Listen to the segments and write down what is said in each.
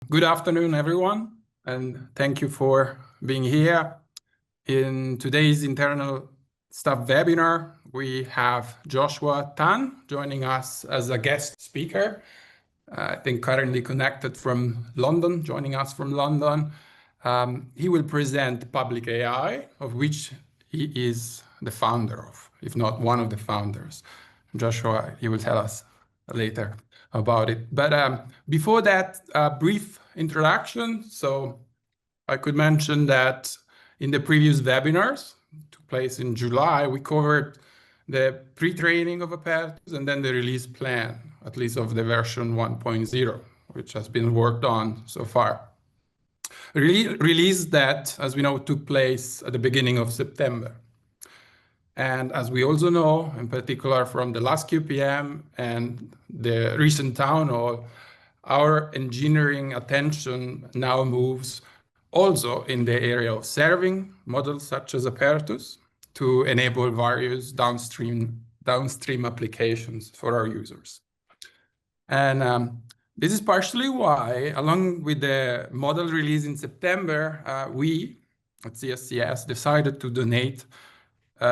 Good afternoon, everyone, and thank you for being here. In today's internal staff webinar, we have Joshua Tan joining us as a guest speaker. I think currently connected from London, joining us from London. He will present Public AI, of which he is the founder of, if not one of the founders. Joshua, he will tell us later about it. But before that, a brief introduction. So I could mention that in the previous webinars, took place in July, we covered the pre-training of Apertus and then the release plan, at least of the version 1.0, which has been worked on so far. Release that, as we know, took place at the beginning of September. And as we also know, in particular from the last QPM and the recent town hall, our engineering attention now moves also in the area of serving models such as Apertus to enable various downstream applications for our users. And this is partially why, along with the model release in September, we at CSCS decided to donate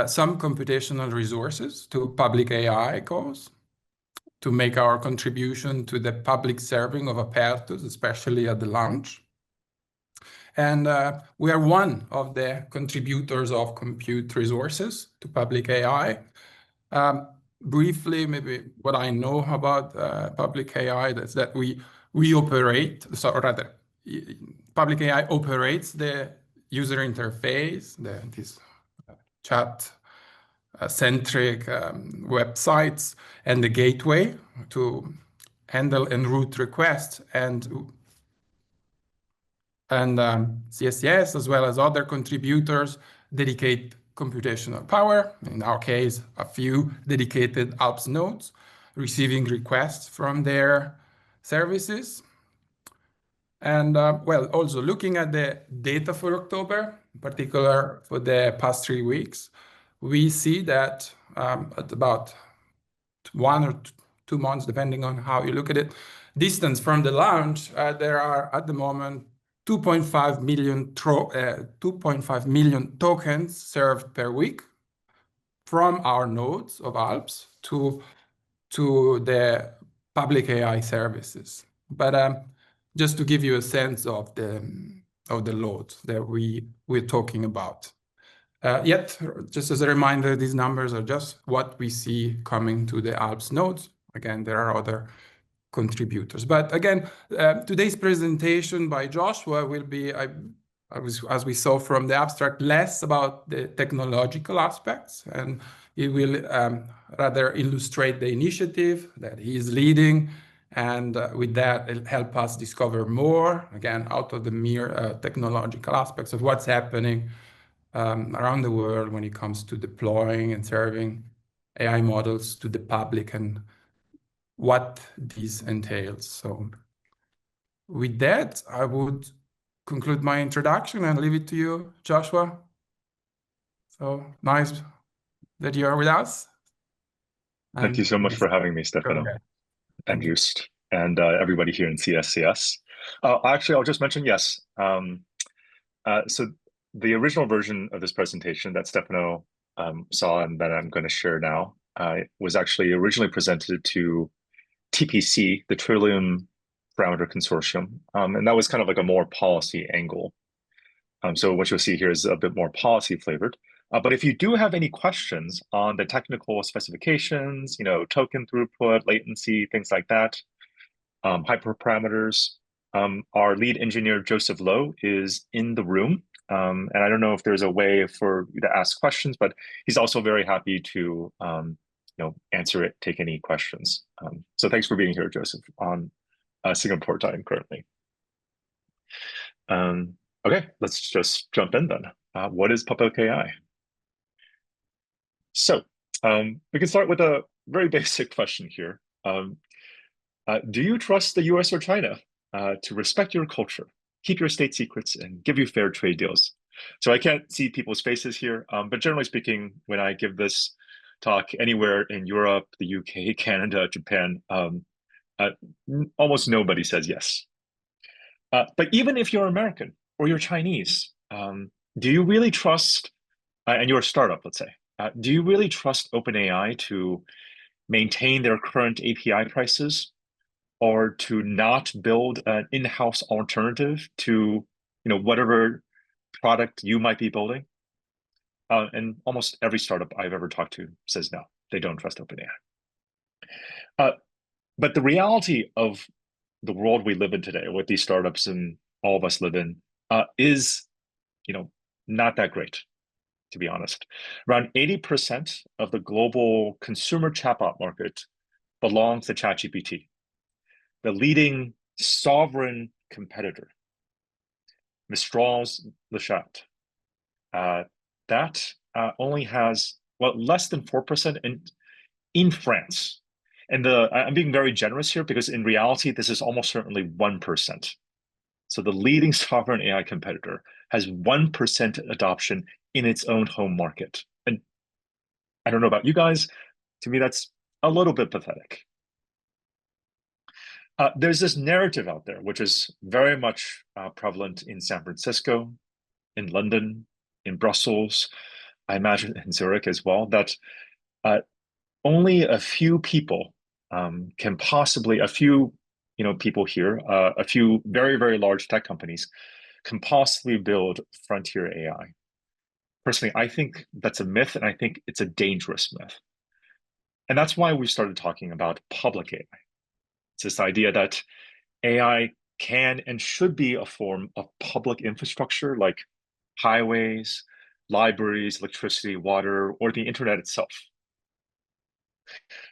some computational resources to Public AI cause to make our contribution to the public serving of Apertus, especially at the launch. And we are one of the contributors of compute resources to Public AI. Briefly, maybe what I know about Public AI is that we operate, so rather, Public AI operates the user interface, this chat-centric websites and the gateway to handle and route requests, and CSCS, as well as other contributors, dedicate computational power, in our case, a few dedicated Alps nodes, receiving requests from their services. And well, also looking at the data for October, in particular for the past 3 weeks, we see that at about 1 or 2 months, depending on how you look at it, distance from the launch, there are at the moment 2.5 million tokens served per week from our nodes of Alps to the Public AI services. But just to give you a sense of the load that we're talking about. Yet, just as a reminder, these numbers are just what we see coming to the Alps nodes. Again, there are other contributors. But again, today's presentation by Joshua will be, as we saw from the abstract, less about the technological aspects, and he will rather illustrate the initiative that he is leading, and with that, it'll help us discover more, again, out of the mere technological aspects of what's happening around the world when it comes to deploying and serving AI models to the public and what this entails. So with that, I would conclude my introduction and leave it to you, Joshua. So nice that you are with us. Thank you so much for having me, Stefano, and Just, and everybody here in CSCS. Actually, I'll just mention, yes. So the original version of this presentation that Stefano saw and that I'm going to share now was actually originally presented to TPC, the Trillium Parameter Consortium, and that was kind of like a more policy angle. So what you'll see here is a bit more policy flavored. But if you do have any questions on the technical specifications, token throughput, latency, things like that, hyperparameters, our lead engineer, Joseph Lowe, is in the room. And I don't know if there's a way for you to ask questions, but he's also very happy to answer it, take any questions. So thanks for being here, Joseph, on Singapore time currently. Okay, let's just jump in then. What is Public AI? So we can start with a very basic question here. Do you trust the US or China to respect your culture, keep your state secrets, and give you fair trade deals? So I can't see people's faces here, but generally speaking, when I give this talk anywhere in Europe, the UK, Canada, Japan, almost nobody says yes. But even if you're American or you're Chinese, do you really trust, and you're a startup, let's say, do you really trust OpenAI to maintain their current API prices, or to not build an in-house alternative to whatever product you might be building? And almost every startup I've ever talked to says no, they don't trust OpenAI. But the reality of the world we live in today, what these startups and all of us live in, is not that great, to be honest. Around 80% of the global consumer chatbot market belongs to ChatGPT, the leading sovereign competitor, Mistral's Lechat. That only has, less than 4% in France. And I'm being very generous here because in reality, this is almost certainly 1%. So the leading sovereign AI competitor has 1% adoption in its own home market. And I don't know about you guys, to me, that's a little bit pathetic. There's this narrative out there, which is very much prevalent in San Francisco, in London, in Brussels, I imagine in Zurich as well, that only a few people can possibly, a few people here, a few very, very large tech companies can possibly build frontier AI. Personally, I think that's a myth, and I think it's a dangerous myth. And that's why we started talking about public AI. It's this idea that AI can and should be a form of public infrastructure like highways, libraries, electricity, water, or the internet itself.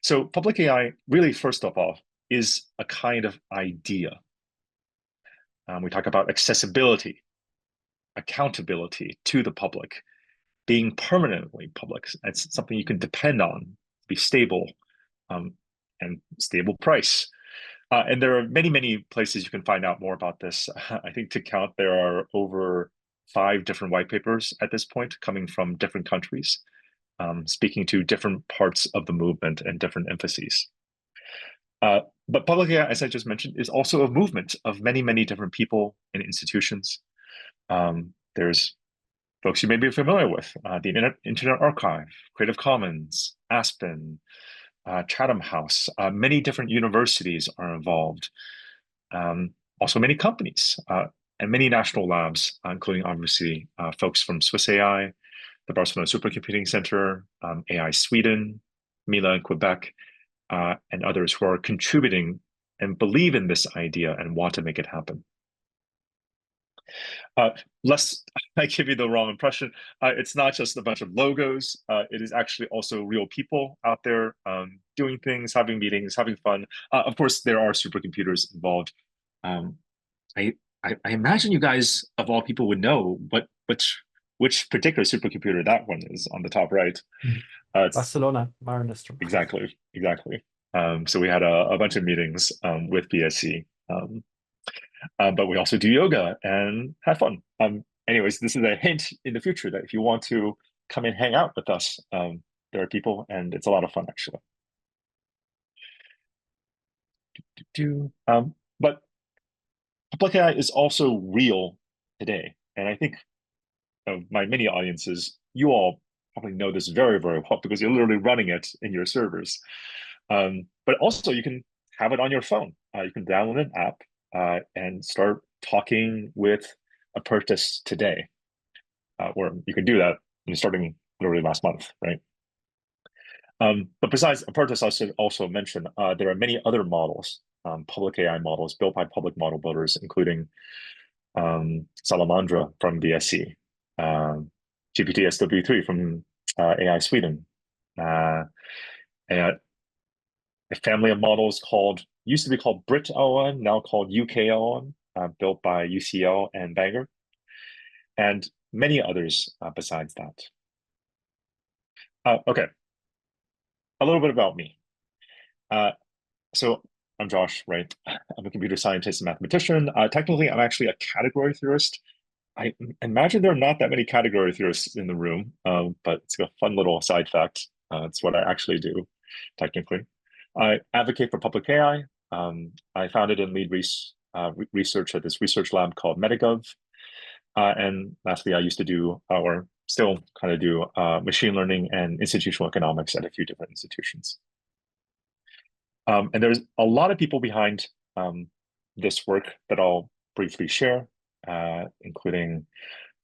So public AI, really, first of all, is a kind of idea. We talk about accessibility, accountability to the public, being permanently public. It's something you can depend on, be stable, and stable price. And there are many, many places you can find out more about this. I think to count, there are over 5 different white papers at this point coming from different countries, speaking to different parts of the movement and different emphases. But public AI, as I just mentioned, is also a movement of many, many different people and institutions. There's folks you may be familiar with, the Internet Archive, Creative Commons, Aspen, Chatham House. Many different universities are involved. Also many companies and many national labs, including obviously folks from Swiss AI, the Barcelona Supercomputing Center, AI Sweden, Mila in Quebec, and others who are contributing and believe in this idea and want to make it happen. Lest I give you the wrong impression, it's not just a bunch of logos. It is actually also real people out there doing things, having meetings, having fun. Of course, there are supercomputers involved. I imagine you guys, of all people, would know which particular supercomputer that one is on the top right. Barcelona, Marinestrum. Exactly. So we had a bunch of meetings with BSC. But we also do yoga and have fun. Anyways, this is a hint in the future that if you want to come and hang out with us, there are people, and it's a lot of fun, actually. But public AI is also real today. And I think of my many audiences, you all probably know this very, very well because you're literally running it in your servers. But also you can have it on your phone. You can download an app and start talking with Apertus today. Or you can do that starting literally last month, right? But besides Apertus, I should also mention there are many other models, public AI models built by public model builders, including Salamandra from BSC, GPT-SW3 from AI Sweden, and a family of models used to be called Brit-LLM, now called UK-LLM, built by UCL and Bangor, and many others besides that. Okay, a little bit about me. So I'm Josh, right? I'm a computer scientist and mathematician. Technically, I'm actually a category theorist. I imagine there are not that many category theorists in the room, but it's a fun little side fact. It's what I actually do, technically. I advocate for public AI. I founded and lead research at this research lab called MetaGov. And lastly, I used to do, or still kind of do, machine learning and institutional economics at a few different institutions. And there's a lot of people behind this work that I'll briefly share, including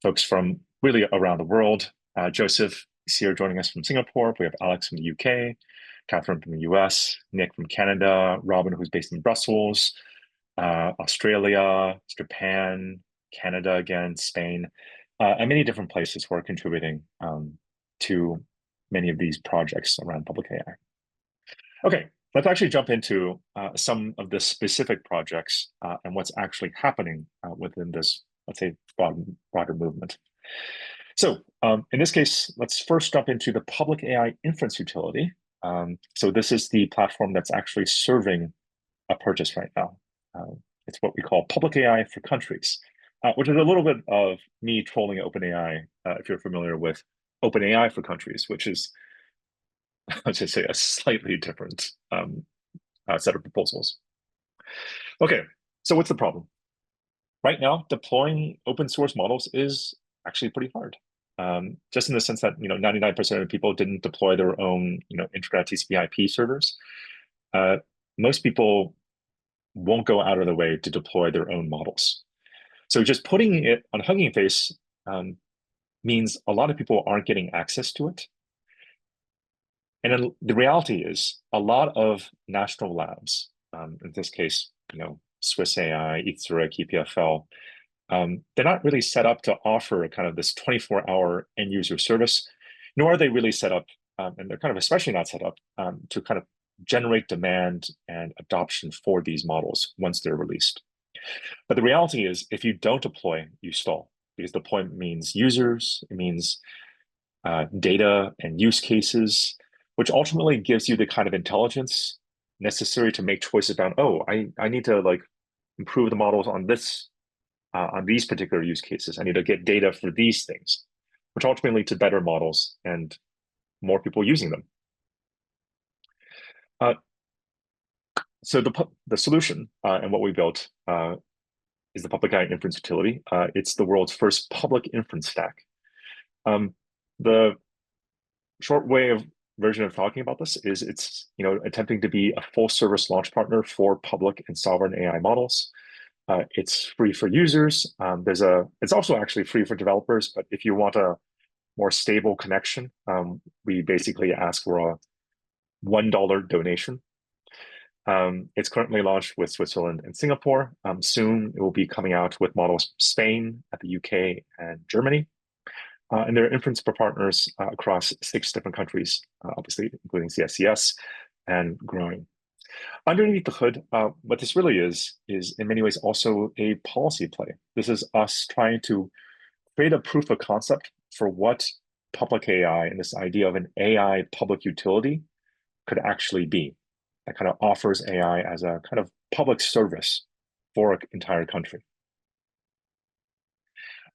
folks from really around the world. Joseph is here joining us from Singapore. We have Alex from the UK, Catherine from the US, Nick from Canada, Robin, who's based in Brussels, Australia, Japan, Canada again, Spain, and many different places who are contributing to many of these projects around public AI. Okay, let's actually jump into some of the specific projects and what's actually happening within this, let's say, broader movement. So in this case, let's first jump into the public AI inference utility. So this is the platform that's actually serving a purchase right now. It's what we call public AI for countries, which is a little bit of me trolling OpenAI, if you're familiar with OpenAI for countries, which is, let's just say, a slightly different set of proposals. Okay, so what's the problem? Right now, deploying open source models is actually pretty hard. Just in the sense that 99% of people didn't deploy their own intranet TCP/IP servers. Most people won't go out of their way to deploy their own models. So just putting it on Hugging Face means a lot of people aren't getting access to it. And the reality is a lot of national labs, in this case, Swiss AI, Zurich, EPFL, they're not really set up to offer kind of this 24-hour end user service, nor are they really set up, and they're kind of especially not set up to kind of generate demand and adoption for these models once they're released. But the reality is, if you don't deploy, you stall, because deployment means users, it means data and use cases, which ultimately gives you the kind of intelligence necessary to make choices about, oh, I need to improve the models on this, on these particular use cases. I need to get data for these things, which ultimately lead to better models and more people using them. So the solution and what we built is the public AI inference utility. It's the world's first public inference stack. The short version of talking about this is it's attempting to be a full service launch partner for public and sovereign AI models. It's free for users. It's also actually free for developers, but if you want a more stable connection, we basically ask for a $1 donation. It's currently launched with Switzerland and Singapore. Soon it will be coming out with models from Spain, at the UK, and Germany. And there are inference partners across 6 different countries, obviously, including CSCS, and growing. Underneath the hood, what this really is in many ways also a policy play. This is us trying to create a proof of concept for what public AI and this idea of an AI public utility could actually be, that kind of offers AI as a kind of public service for an entire country.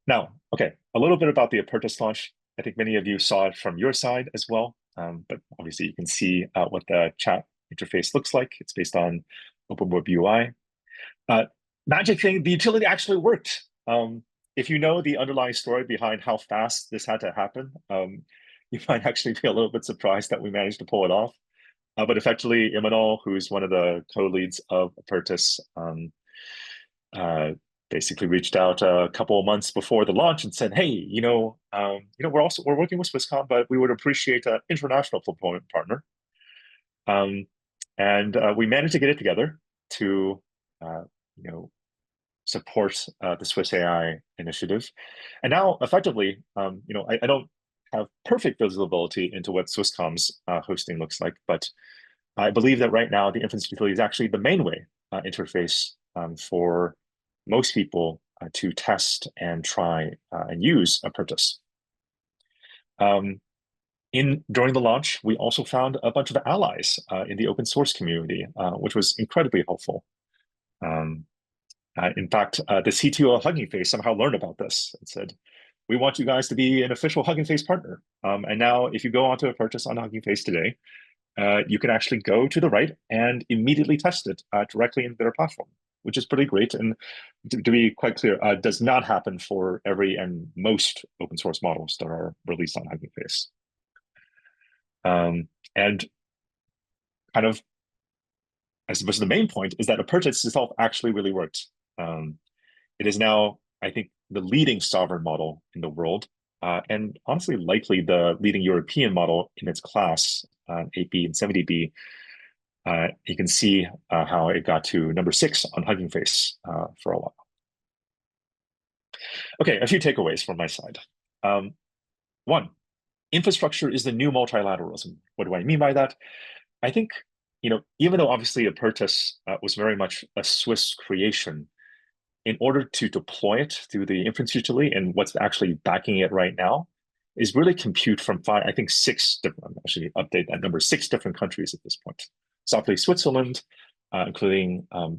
Now, okay, a little bit about the Apertus launch. I think many of you saw it from your side as well, but obviously you can see what the chat interface looks like. It's based on OpenWeb UI. Magic thing, the utility actually worked. If you know the underlying story behind how fast this had to happen, you might actually be a little bit surprised that we managed to pull it off. But effectively, Emmanuel, who's one of the co-leads of Apertus, basically reached out a couple of months before the launch and said, "Hey, we're working with Swisscom, but we would appreciate an international fulfillment partner." And we managed to get it together to, support the Swiss AI initiative. And now, effectively, I don't have perfect visibility into what Swisscom's hosting looks like, but I believe that right now the inference utility is actually the main way interface for most people to test and try and use Apertus. During the launch, we also found a bunch of allies in the open source community, which was incredibly helpful. In fact, the CTO of Hugging Face somehow learned about this and said, "We want you guys to be an official Hugging Face partner." And now if you go onto Apertus on Hugging Face today, you can actually go to the right and immediately test it directly in their platform. which is pretty great. And to be quite clear, does not happen for every and most open source models that are released on Hugging Face. And kind of, I suppose the main point is that Apertus itself actually really worked. It is now, I think, the leading sovereign model in the world, and honestly, likely the leading European model in its class, 8B and 70B. You can see how it got to number 6 on Hugging Face for a while. Okay, a few takeaways from my side. One, infrastructure is the new multilateralism. What do I mean by that? I think, even though obviously Apertus was very much a Swiss creation, in order to deploy it through the inference utility, and what's actually backing it right now is really compute from 6 different, actually update that number, 6 different countries at this point. Softly Switzerland, including a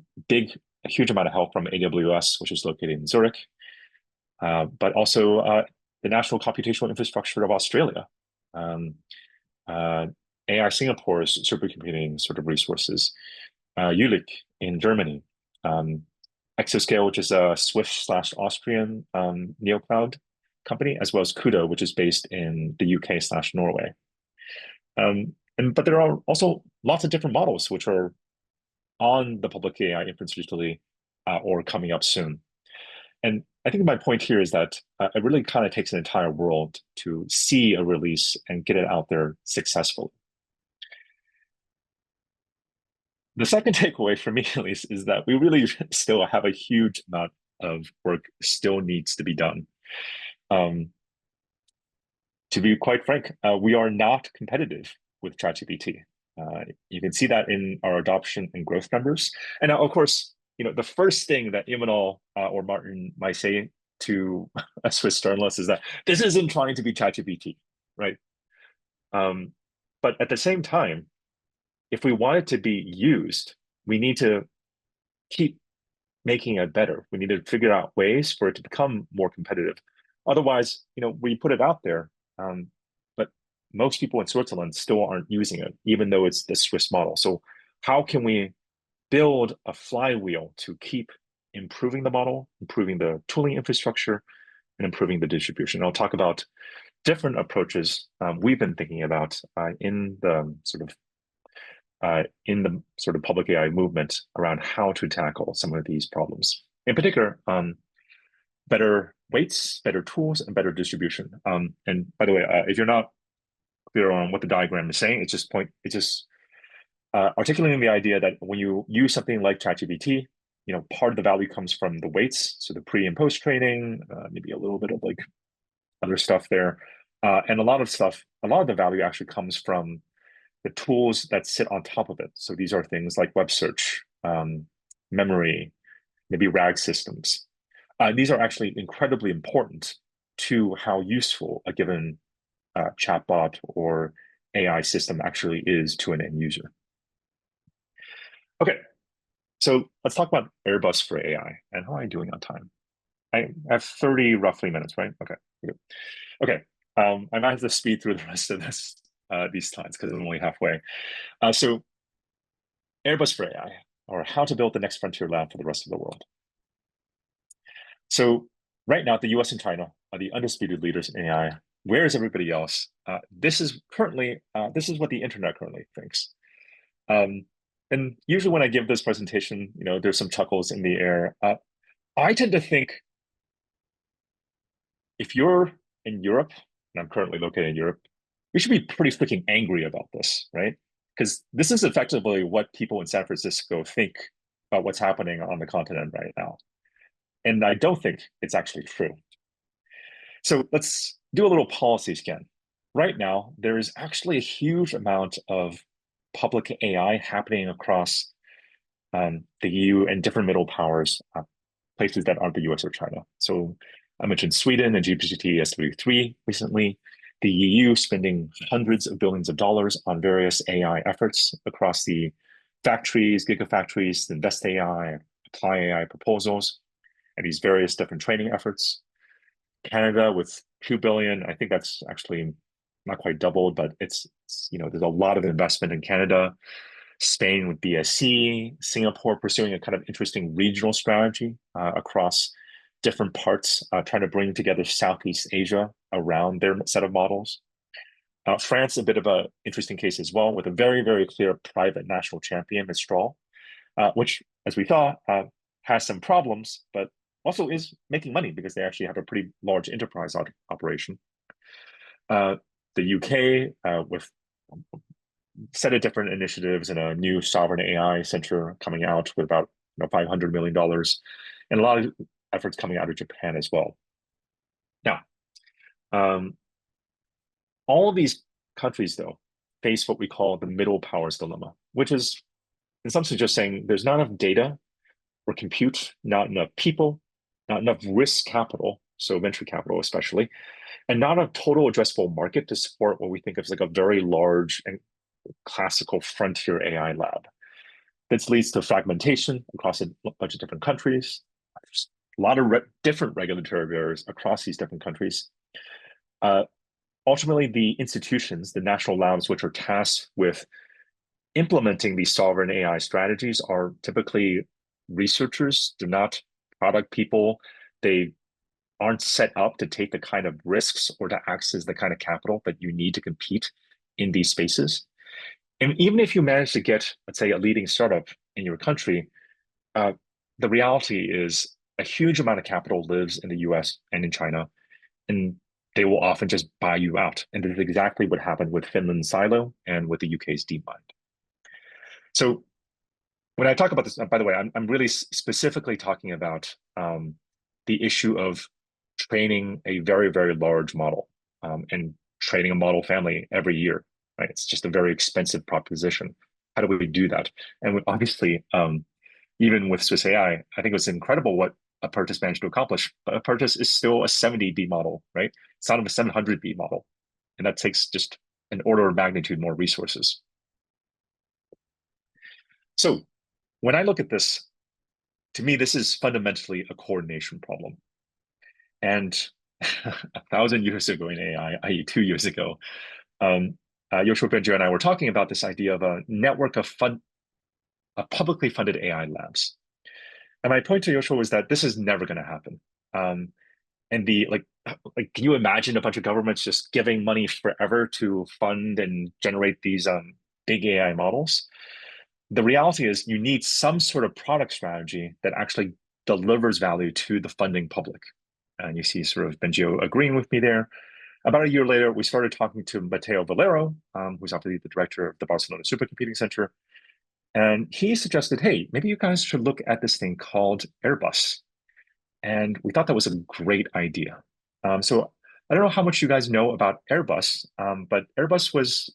huge amount of help from AWS, which is located in Zurich, but also the National Computational Infrastructure of Australia, AI Singapore's supercomputing sort of resources, Jülich in Germany, Exascale, which is a Swiss/Austrian neocloud company, as well as CUDA, which is based in the UK/Norway. But there are also lots of different models which are on the public AI inference utility or coming up soon. And I think my point here is that it really kind of takes an entire world to see a release and get it out there successfully. The second takeaway for me, at least, is that we really still have a huge amount of work still needs to be done. To be quite frank, we are not competitive with ChatGPT. You can see that in our adoption and growth numbers. And now, of course, the first thing that Imanol or Martin might say to a Swiss journalist is that this isn't trying to be ChatGPT, right? But at the same time, if we want it to be used, we need to keep making it better. We need to figure out ways for it to become more competitive. Otherwise, we put it out there, but most people in Switzerland still aren't using it, even though it's the Swiss model. So how can we build a flywheel to keep improving the model, improving the tooling infrastructure, and improving the distribution? I'll talk about different approaches we've been thinking about in the sort of public AI movement around how to tackle some of these problems. In particular, better weights, better tools, and better distribution. And by the way, if you're not clear on what the diagram is saying, it's just articulating the idea that when you use something like ChatGPT, part of the value comes from the weights, so the pre and post training, maybe a little bit of like other stuff there, and a lot of the value actually comes from the tools that sit on top of it. So these are things like web search, memory, maybe RAG systems. These are actually incredibly important to how useful a given chatbot or AI system actually is to an end user. Okay, so let's talk about Airbus for AI. And how am I doing on time? I have 30 roughly minutes, right? Okay, good. Okay, I might have to speed through the rest of these slides because I'm only halfway. So Airbus for AI, or how to build the next frontier lab for the rest of the world. So right now, the US and China are the undisputed leaders in AI. Where is everybody else? This is what the internet currently thinks. And usually when I give this presentation, there's some chuckles in the air. I tend to think if you're in Europe, and I'm currently located in Europe, we should be pretty freaking angry about this, right? Because this is effectively what people in San Francisco think about what's happening on the continent right now. And I don't think it's actually true. So let's do a little policy scan. Right now, there is actually a huge amount of public AI happening across the EU and different middle powers, places that aren't the US or China. So I mentioned Sweden and GPT SW3 recently, the EU spending hundreds of billions of dollars on various AI efforts across the factories, gigafactories, Invest AI, Apply AI proposals, and these various different training efforts. Canada with 2 billion, I think that's actually not quite doubled, but it's there's a lot of investment in Canada. Spain with BSC, Singapore pursuing a kind of interesting regional strategy across different parts, trying to bring together Southeast Asia around their set of models. France, a bit of an interesting case as well, with a very, very clear private national champion, Mistral, which, as we thought, has some problems, but also is making money because they actually have a pretty large enterprise operation. The UK, with a set of different initiatives and a new sovereign AI center coming out with about $500 million, and a lot of efforts coming out of Japan as well. Now, all of these countries, though, face what we call the middle powers dilemma, which is, in some sense, just saying there's not enough data or compute, not enough people, not enough risk capital, so venture capital especially, and not a total addressable market to support what we think of as like a very large and classical frontier AI lab. This leads to fragmentation across a bunch of different countries. There's a lot of different regulatory barriers across these different countries. Ultimately, the institutions, the national labs, which are tasked with implementing these sovereign AI strategies, are typically researchers. They're not product people. They aren't set up to take the kind of risks or to access the kind of capital that you need to compete in these spaces. And even if you manage to get, let's say, a leading startup in your country, the reality is a huge amount of capital lives in the US and in China, and they will often just buy you out. And this is exactly what happened with Finland's Silo and with the UK's DeepMind. So when I talk about this, by the way, I'm really specifically talking about the issue of training a very, very large model and training a model family every year, right? It's just a very expensive proposition. How do we do that? And obviously, even with Swiss AI, I think it was incredible what Apertus managed to accomplish, but Apertus is still a 70B model, right? It's not a 700B model. And that takes just an order of magnitude more resources. So when I look at this, to me, this is fundamentally a coordination problem. And 1,000 years ago in AI, i.e. 2 years ago, Yoshua Benjo and I were talking about this idea of a network of publicly funded AI labs. And my point to Yoshua was that this is never going to happen. And can you imagine a bunch of governments just giving money forever to fund and generate these big AI models? The reality is you need some sort of product strategy that actually delivers value to the funding public. And you see sort of Benjo agreeing with me there. About a year later, we started talking to Mateo Valero, who's obviously the director of the Barcelona Supercomputing Center. And he suggested, hey, maybe you guys should look at this thing called Airbus. And we thought that was a great idea. So I don't know how much you guys know about Airbus, but Airbus was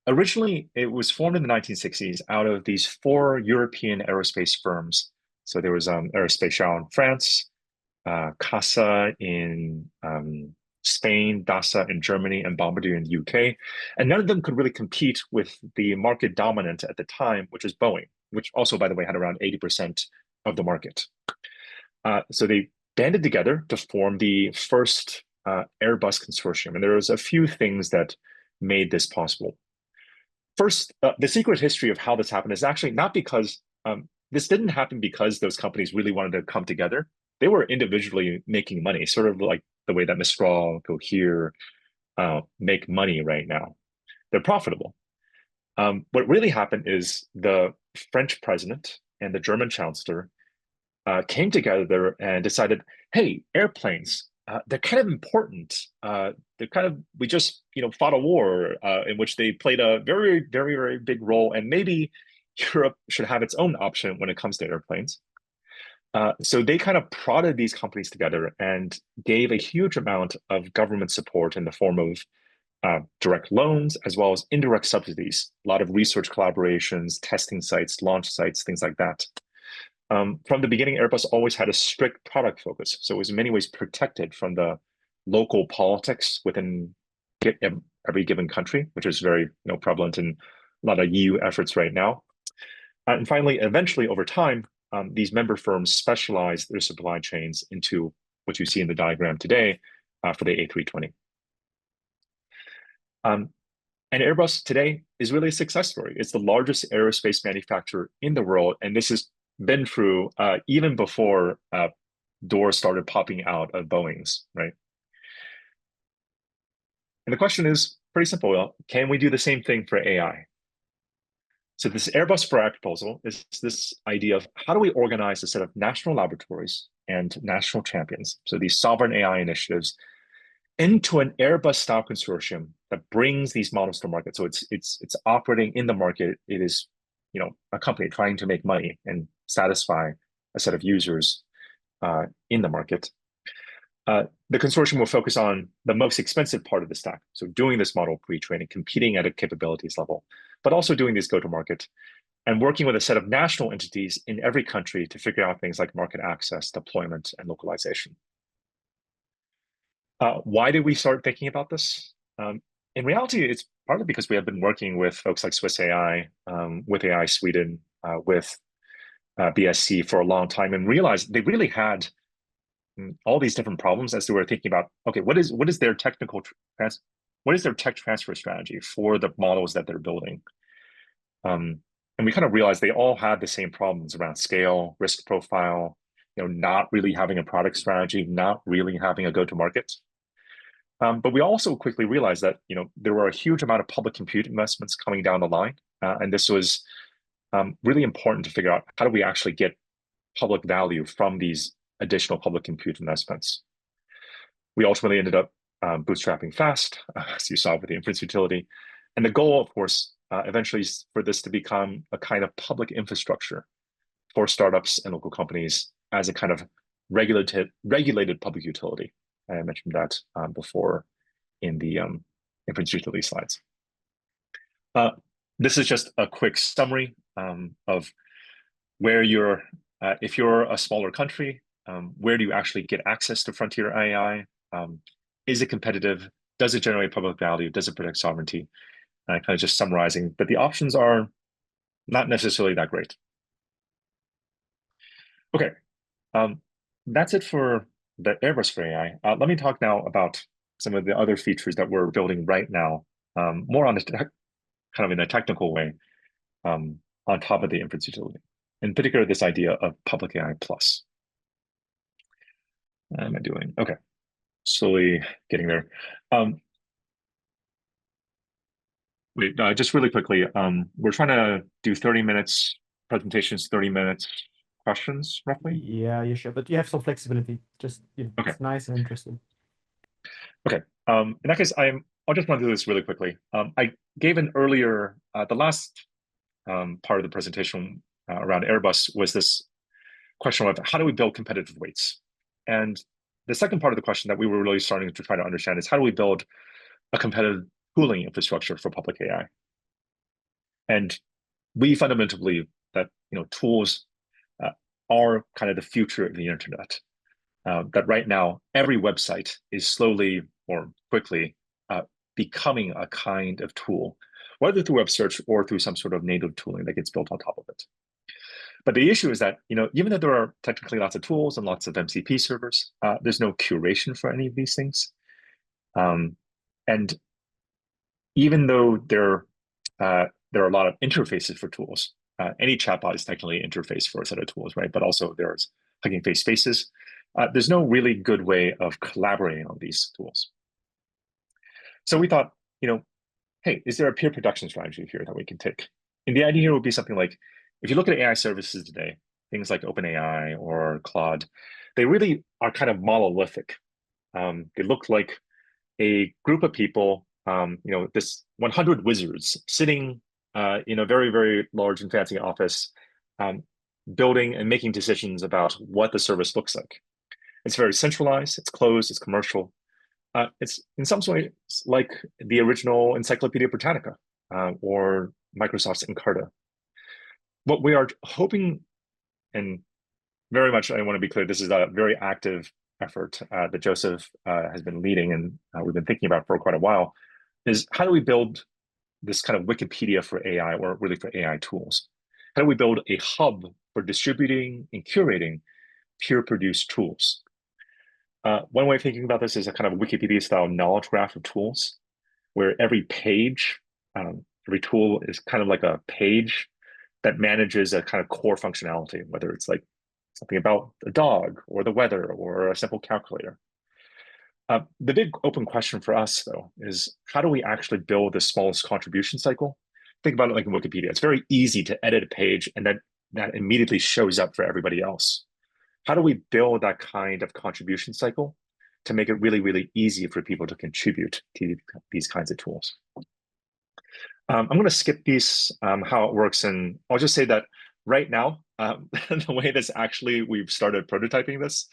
originally, it was formed in the 1960s out of these 4 European aerospace firms. So there was Aerospatiale in France, CASA in Spain, DASA in Germany, and Bombardier in the UK. And none of them could really compete with the market dominant at the time, which was Boeing, which also, by the way, had around 80% of the market. So they banded together to form the first Airbus consortium. And there was a few things that made this possible. First, the secret history of how this happened is actually not because this didn't happen because those companies really wanted to come together. They were individually making money, sort of like the way that Mistral, Cohere make money right now. They're profitable. What really happened is the French president and the German chancellor came together and decided, hey, airplanes, they're kind of important. We just fought a war in which they played a very, very, very big role, and maybe Europe should have its own option when it comes to airplanes. So they kind of prodded these companies together and gave a huge amount of government support in the form of direct loans as well as indirect subsidies, a lot of research collaborations, testing sites, launch sites, things like that. From the beginning, Airbus always had a strict product focus. So it was in many ways protected from the local politics within every given country, which is very prevalent in a lot of EU efforts right now. And finally, eventually, over time, these member firms specialized their supply chains into what you see in the diagram today for the A320. And Airbus today is really a success story. It's the largest aerospace manufacturer in the world. And this has been true even before doors started popping out of Boeing's, right? And the question is pretty simple. Can we do the same thing for AI? So this Airbus for AI proposal is this idea of how do we organize a set of national laboratories and national champions, so these sovereign AI initiatives, into an Airbus-style consortium that brings these models to market. So it's operating in the market. It is, a company trying to make money and satisfy a set of users in the market. The consortium will focus on the most expensive part of the stack. So doing this model pre-training, competing at a capabilities level, but also doing these go-to-market and working with a set of national entities in every country to figure out things like market access, deployment, and localization. Why did we start thinking about this? In reality, it's partly because we have been working with folks like Swiss AI, with AI Sweden, with BSC for a long time, and realized they really had all these different problems as they were thinking about, okay, what is their tech transfer strategy for the models that they're building? And we kind of realized they all had the same problems around scale, risk profile, not really having a product strategy, not really having a go-to-market. But we also quickly realized that there were a huge amount of public compute investments coming down the line, and this was really important to figure out how do we actually get public value from these additional public compute investments. We ultimately ended up bootstrapping fast, as you saw with the inference utility, and the goal, of course, eventually is for this to become a kind of public infrastructure for startups and local companies as a kind of regulated public utility. I mentioned that before in the inference utility slides. This is just a quick summary of where you're, if you're a smaller country, where do you actually get access to frontier AI? Is it competitive? Does it generate public value? Does it protect sovereignty? Kind of just summarizing, but the options are not necessarily that great. Okay, that's it for the Airbus for AI. Let me talk now about some of the other features that we're building right now, more on the kind of in a technical way, on top of the inference utility. In particular, this idea of public AI plus. How am I doing? Okay, slowly getting there. Wait, just really quickly, we're trying to do 30 minutes presentations, 30 minutes questions, roughly? Yeah, you should, but you have some flexibility. Just, okay. It's nice and interesting. Okay, in that case, I'll just run through this really quickly. I gave an earlier, the last part of the presentation around Airbus was this question of how do we build competitive weights? And the second part of the question that we were really starting to try to understand is how do we build a competitive pooling infrastructure for public AI? And we fundamentally believe that tools are kind of the future of the internet. That right now, every website is slowly or quickly becoming a kind of tool, whether through web search or through some sort of native tooling that gets built on top of it. But the issue is that even though there are technically lots of tools and lots of MCP servers, there's no curation for any of these things. And even though there are a lot of interfaces for tools, any chatbot is technically an interface for a set of tools, right? But also there's Hugging Face Spaces. There's no really good way of collaborating on these tools. So we thought, hey, is there a peer production strategy here that we can take? And the idea here would be something like, if you look at AI services today, things like OpenAI or Claude, they really are kind of monolithic. They look like a group of people, this 100 wizards sitting in a very, very large and fancy office, building and making decisions about what the service looks like. It's very centralized, it's closed, it's commercial. It's in some ways like the original Encyclopedia Britannica or Microsoft's Encarta. What we are hoping, and very much I want to be clear, this is a very active effort that Joseph has been leading and we've been thinking about for quite a while, is how do we build this kind of Wikipedia for AI, or really for AI tools? How do we build a hub for distributing and curating peer-produced tools? One way of thinking about this is a kind of Wikipedia-style knowledge graph of tools, where every page every tool is kind of like a page that manages a kind of core functionality, whether it's like something about a dog or the weather or a simple calculator. The big open question for us, though, is how do we actually build the smallest contribution cycle? Think about it like in Wikipedia. It's very easy to edit a page and that immediately shows up for everybody else. How do we build that kind of contribution cycle to make it really, really easy for people to contribute to these kinds of tools? I'm going to skip these, how it works, and I'll just say that right now, the way this actually we've started prototyping this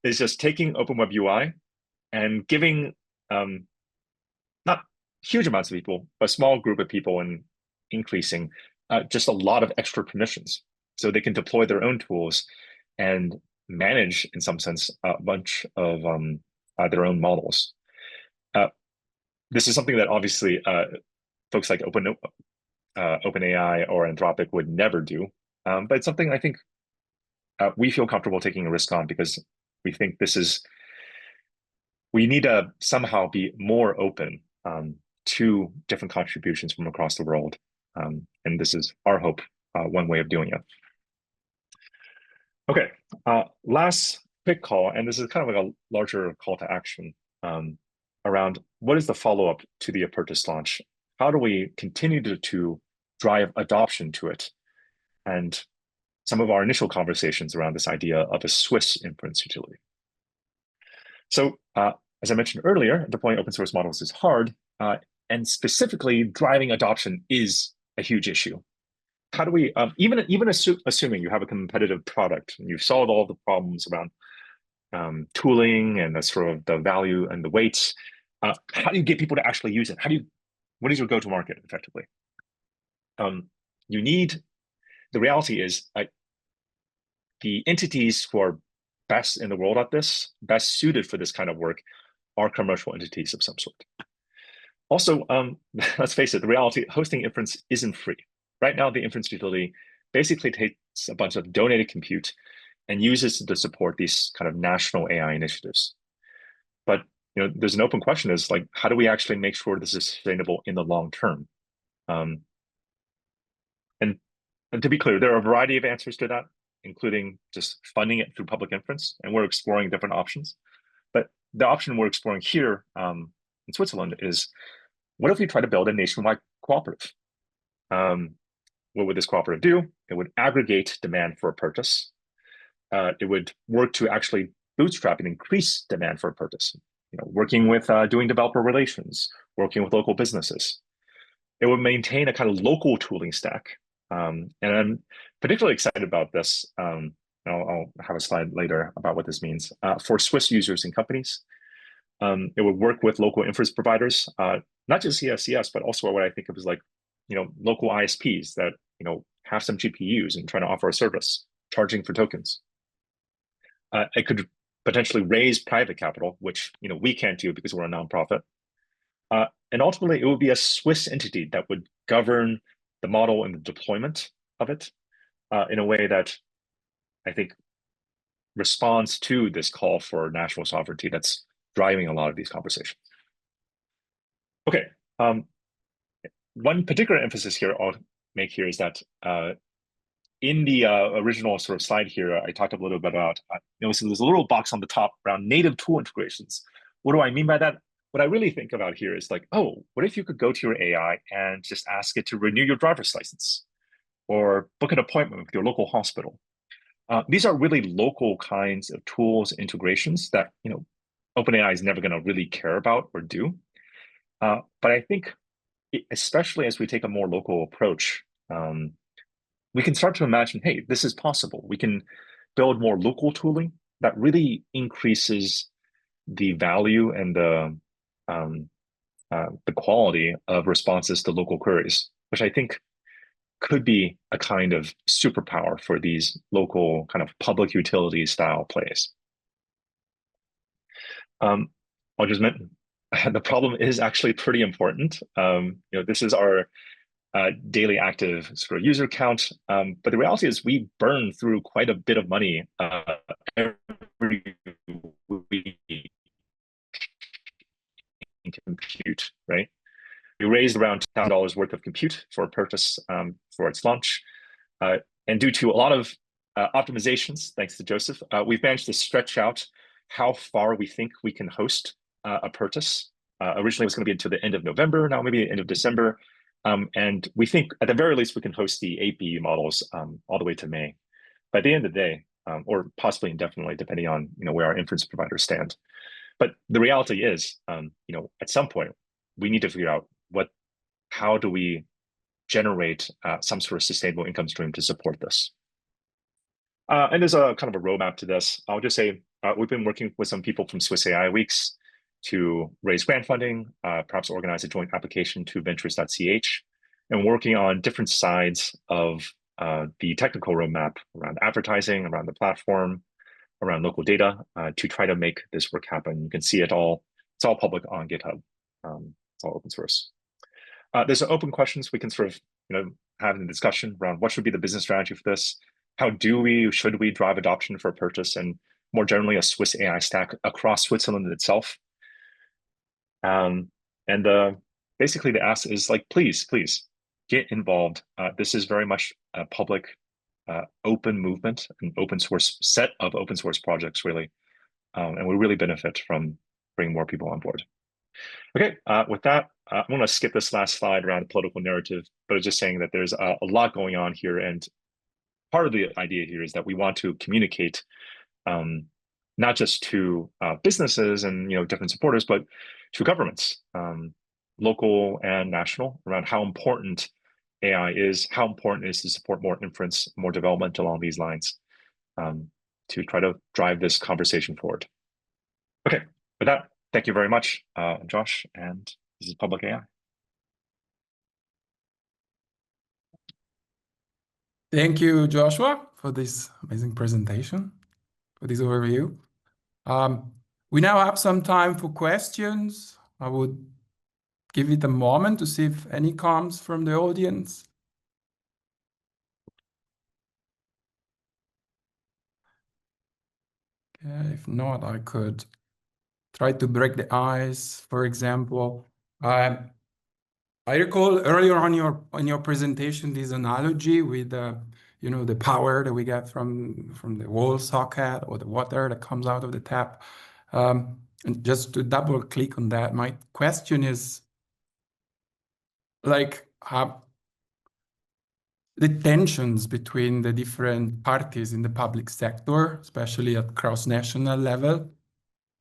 is just taking OpenWeb UI and giving not huge amounts of people, but a small group of people, and increasing just a lot of extra permissions so they can deploy their own tools and manage, in some sense, a bunch of their own models. This is something that obviously folks like OpenAI or Anthropic would never do, but it's something I think we feel comfortable taking a risk on because we think we need to somehow be more open to different contributions from across the world, and this is our hope, one way of doing it. Okay, last quick call, and this is kind of like a larger call to action around what is the follow-up to the Apertus launch? How do we continue to drive adoption to it? And some of our initial conversations around this idea of a Swiss inference utility. So as I mentioned earlier, deploying open source models is hard, and specifically driving adoption is a huge issue. How do we, even assuming you have a competitive product and you've solved all the problems around tooling and the sort of the value and the weights, how do you get people to actually use it? What is your go-to-market effectively? The reality is the entities who are best in the world at this, best suited for this kind of work, are commercial entities of some sort. Also, let's face it, the reality, hosting inference isn't free. Right now, the inference utility basically takes a bunch of donated compute and uses it to support these kind of national AI initiatives. But there's an open question: is like, how do we actually make sure this is sustainable in the long term? And to be clear, there are a variety of answers to that, including just funding it through public inference, and we're exploring different options. But the option we're exploring here in Switzerland is, what if we try to build a nationwide cooperative? What would this cooperative do? It would aggregate demand for Apertus. It would work to actually bootstrap and increase demand for Apertus, working with doing developer relations, working with local businesses. It would maintain a kind of local tooling stack. And I'm particularly excited about this. I'll have a slide later about what this means for Swiss users and companies. It would work with local inference providers, not just CSCS, but also what I think of as like, local ISPs that, have some GPUs and trying to offer a service, charging for tokens. It could potentially raise private capital, which, we can't do because we're a nonprofit. And ultimately, it would be a Swiss entity that would govern the model and the deployment of it in a way that I think responds to this call for national sovereignty that's driving a lot of these conversations. Okay, one particular emphasis here I'll make here is that in the original sort of slide here, I talked a little bit about, so there's a little box on the top around native tool integrations. What do I mean by that? What I really think about here is like, oh, what if you could go to your AI and just ask it to renew your driver's license or book an appointment with your local hospital? These are really local kinds of tools, integrations that, OpenAI is never going to really care about or do. But I think, especially as we take a more local approach, we can start to imagine, hey, this is possible. We can build more local tooling that really increases the value and the quality of responses to local queries, which I think could be a kind of superpower for these local kind of public utility style plays. I'll just mention, the problem is actually pretty important. This is our daily active sort of user count, but the reality is we burn through quite a bit of money every week in compute, right? raised around $10,000 worth of compute for purchase for its launch. And due to a lot of optimizations, thanks to Joseph, we've managed to stretch out how far we think we can host a purchase. Originally, it was going to be until the end of November, now maybe the end of December. And we think at the very least, we can host the APU models all the way to May. By the end of the day, or possibly indefinitely, depending on where our inference providers stand. But the reality is, at some point, we need to figure out how do we generate some sort of sustainable income stream to support this. And there's a kind of a roadmap to this. I'll just say we've been working with some people from Swiss AI Weeks to raise grant funding, perhaps organize a joint application to ventures.ch, and working on different sides of the technical roadmap around advertising, around the platform, around local data to try to make this work happen. You can see it all. It's all public on GitHub. It's all open source. There's some open questions we can sort of have in the discussion around what should be the business strategy for this. How should we drive adoption for purchase, and more generally a Swiss AI stack across Switzerland itself. Basically the ask is like, please get involved. This is very much a public open movement, an open source set of open source projects really. And we really benefit from bringing more people on board. Okay, with that, I'm going to skip this last slide around the political narrative, but it's just saying that there's a lot going on here. And part of the idea here is that we want to communicate not just to businesses and different supporters, but to governments, local and national, around how important AI is, how important it is to support more inference, more development along these lines, to try to drive this conversation forward. Okay, with that, thank you very much, Josh, and this is Public AI. Thank you, Joshua, for this amazing presentation, for this overview. We now have some time for questions. I would give it a moment to see if any comes from the audience. Okay, if not, I could try to break the ice. For example, I recall earlier on your presentation this analogy with the power that we get from the wall socket or the water that comes out of the tap. And just to double click on that, my question is like the tensions between the different parties in the public sector, especially at cross-national level.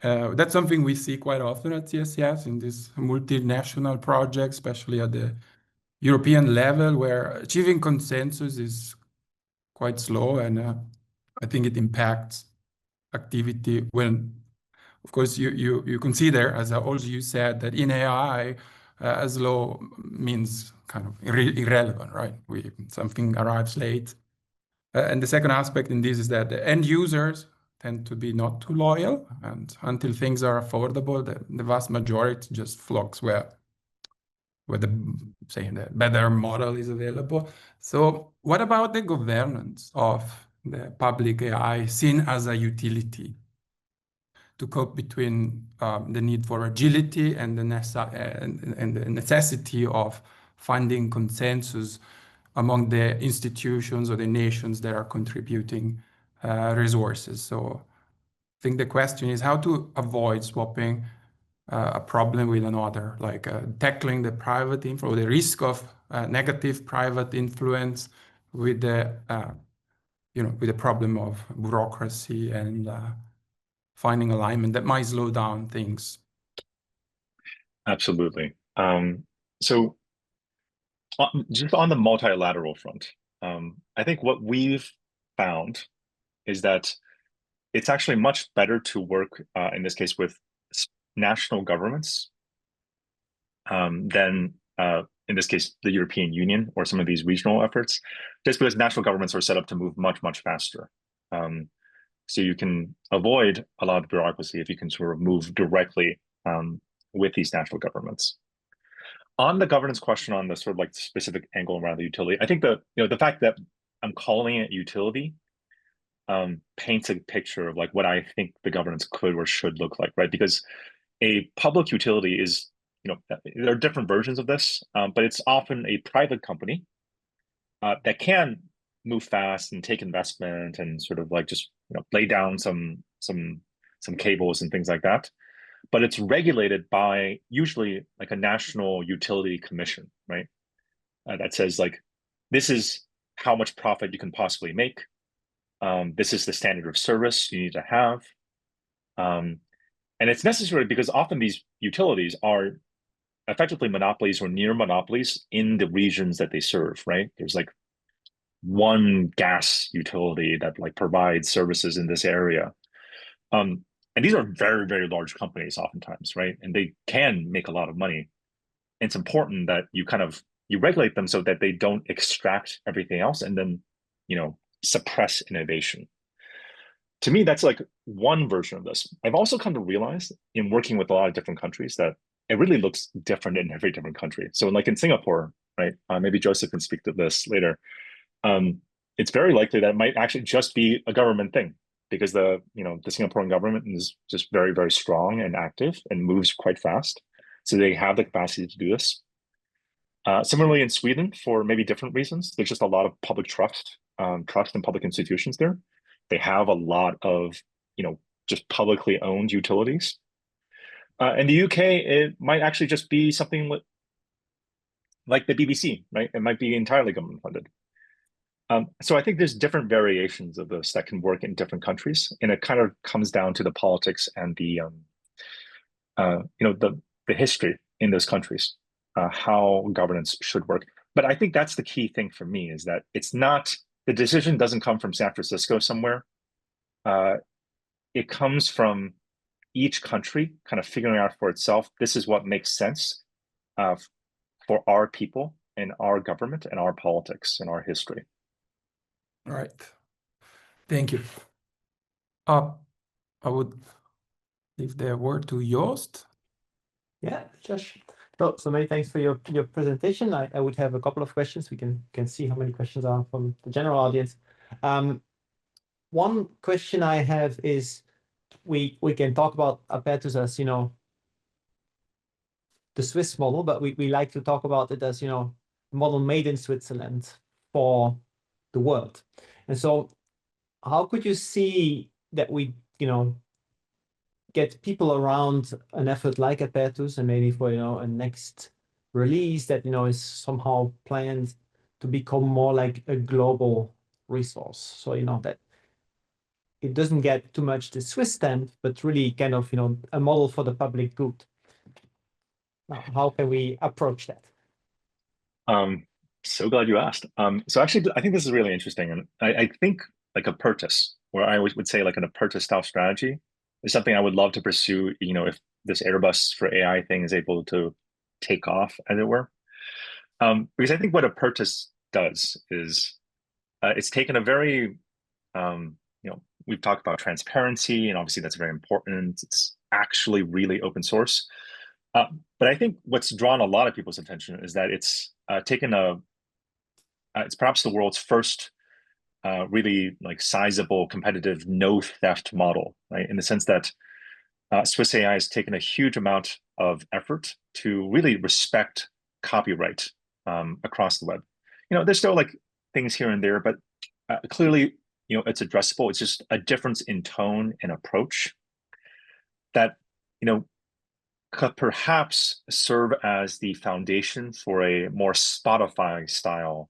That's something we see quite often at CSCS in this multinational project, especially at the European level, where achieving consensus is quite slow, and I think it impacts activity when, of course, you consider, as also you said, that in AI, slow means kind of irrelevant, right? Something arrives late. And the second aspect in this is that the end users tend to be not too loyal, and until things are affordable, the vast majority just flocks where the better model is available. So what about the governance of the public AI seen as a utility to cope between the need for agility and the necessity of finding consensus among the institutions or the nations that are contributing resources? So I think the question is how to avoid swapping a problem with another, like tackling the private influence, or the risk of negative private influence with the problem of bureaucracy and finding alignment that might slow down things. Absolutely. So just on the multilateral front, I think what we've found is that it's actually much better to work, in this case, with national governments than, in this case, the European Union or some of these regional efforts, just because national governments are set up to move much, much faster. So you can avoid a lot of bureaucracy if you can sort of move directly with these national governments. On the governance question, on the sort of like specific angle around the utility, I think the fact that I'm calling it utility paints a picture of like what I think the governance could or should look like, right? Because a public utility is there are different versions of this, but it's often a private company that can move fast and take investment and sort of like just lay down some cables and things like that. But it's regulated by usually like a national utility commission, right? That says like, this is how much profit you can possibly make. This is the standard of service you need to have. And it's necessary because often these utilities are effectively monopolies or near monopolies in the regions that they serve, right? There's like one gas utility that like provides services in this area. And these are very, very large companies oftentimes, right? And they can make a lot of money. And it's important that you regulate them so that they don't extract everything else and then, suppress innovation. To me, that's like one version of this. I've also come to realize in working with a lot of different countries that it really looks different in every different country. So like in Singapore, right? Maybe Joseph can speak to this later. It's very likely that it might actually just be a government thing because the Singaporean government is just very, very strong and active and moves quite fast. So they have the capacity to do this. Similarly in Sweden, for maybe different reasons, there's just a lot of public trust in public institutions there. They have a lot of, just publicly owned utilities. In the UK, it might actually just be something like the BBC, right? It might be entirely government funded. So I think there's different variations of this that can work in different countries, and it kind of comes down to the politics and the history in those countries, how governance should work. But I think that's the key thing for me, is that it's not, the decision doesn't come from San Francisco somewhere. It comes from each country kind of figuring out for itself, this is what makes sense for our people and our government and our politics and our history. All right. Thank you. I would leave the word to Joost. Yeah, Josh. So many thanks for your presentation. I would have a couple of questions. We can see how many questions are from the general audience. One question I have is, we can talk about Apertus as, the Swiss model, but we like to talk about it as, a model made in Switzerland for the world. And so how could you see that we, get people around an effort like Apertus, and maybe for, a next release that, is somehow planned to become more like a global resource? So, that it doesn't get too much the Swiss stamp, but really kind of, a model for the public good. Now, how can we approach that? So glad you asked. So actually, I think this is really interesting. And I think like Apertus, where I would say like an Apertus style strategy, is something I would love to pursue, if this Airbus for AI thing is able to take off, as it were. Because I think what Apertus does is it's taken a very, we've talked about transparency, and obviously that's very important. It's actually really open source. But I think what's drawn a lot of people's attention is that it's taken it's perhaps the world's first really like sizable, competitive, no theft model, right? In the sense that Swiss AI has taken a huge amount of effort to really respect copyright across the web. There's still like things here and there, but clearly, it's addressable. It's just a difference in tone and approach that, could perhaps serve as the foundation for a more Spotify style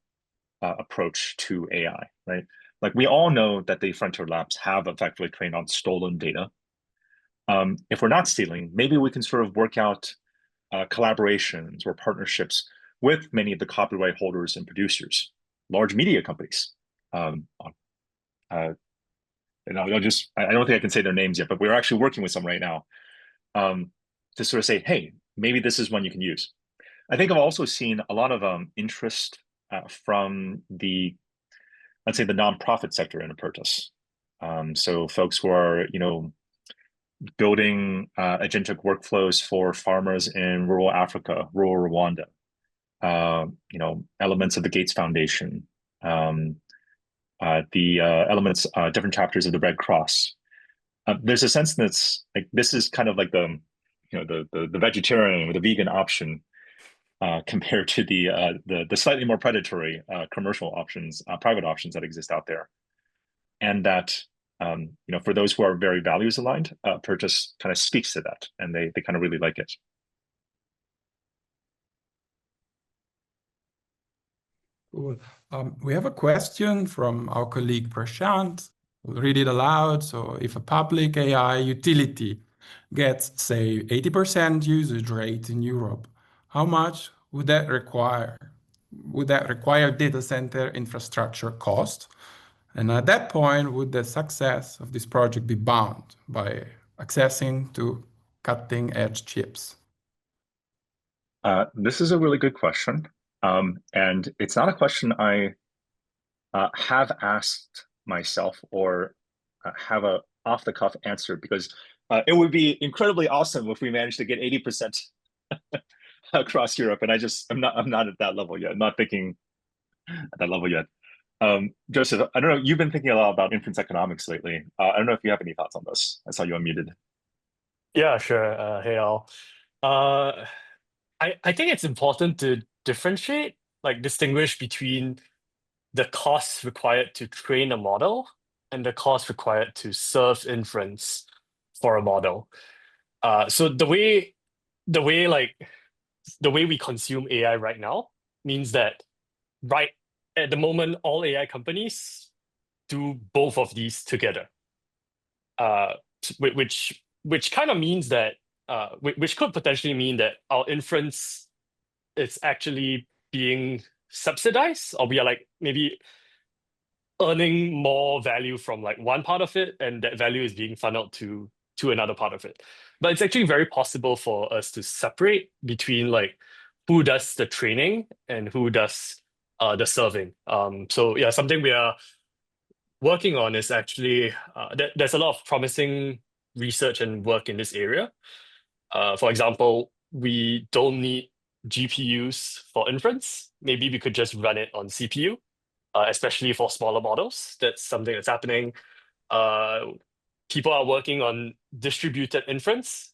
approach to AI, right? Like we all know that the frontier labs have effectively trained on stolen data. If we're not stealing, maybe we can sort of work out collaborations or partnerships with many of the copyright holders and producers, large media companies. I don't think I can say their names yet, but we're actually working with some right now to sort of say, hey, maybe this is one you can use. I think I've also seen a lot of interest from the, let's say, the nonprofit sector in Apertus. So folks who are, building agentic workflows for farmers in rural Africa, rural Rwanda, elements of the Gates Foundation, the elements, different chapters of the Red Cross. There's a sense that's like, this is kind of like the the vegetarian or the vegan option compared to the slightly more predatory commercial options, private options that exist out there, and that for those who are very values aligned, purchase kind of speaks to that, and they kind of really like it. Cool. We have a question from our colleague Prashant. We'll read it aloud. So if a public AI utility gets, say, 80% usage rate in Europe, how much would that require? Would that require data center infrastructure cost? And at that point, would the success of this project be bound by accessing to cutting edge chips? This is a really good question. And it's not a question I have asked myself or have a off the cuff answer, because it would be incredibly awesome if we managed to get 80% across Europe. And I'm not at that level yet. I'm not thinking at that level yet. Joseph, I don't know, you've been thinking a lot about inference economics lately. I don't know if you have any thoughts on this. I saw you unmuted. Yeah, sure. Hey all. I think it's important to differentiate, like distinguish between the costs required to train a model and the cost required to serve inference for a model. So the way we consume AI right now means that right at the moment, all AI companies do both of these together. Which kind of means that which could potentially mean that our inference is actually being subsidized, or we are like maybe earning more value from like one part of it, and that value is being funneled to another part of it. But it's actually very possible for us to separate between like who does the training and who does the serving. So yeah, something we are working on is actually there's a lot of promising research and work in this area. For example, we don't need GPUs for inference. Maybe we could just run it on CPU, especially for smaller models. That's something that's happening. People are working on distributed inference,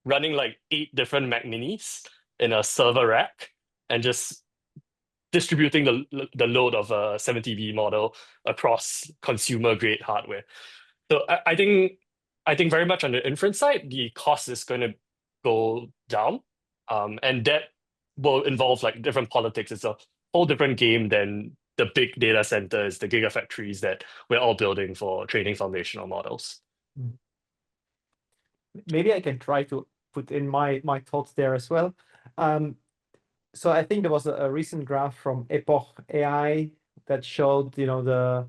running like 8 different Mac Minis in a server rack and just distributing the load of a 70B model across consumer grade hardware. So I think very much on the inference side, the cost is going to go down, and that will involve like different politics. It's a whole different game than the big data centers, the gigafactories that we're all building for training foundational models. Maybe I can try to put in my thoughts there as well. So I think there was a recent graph from Epoch AI that showed the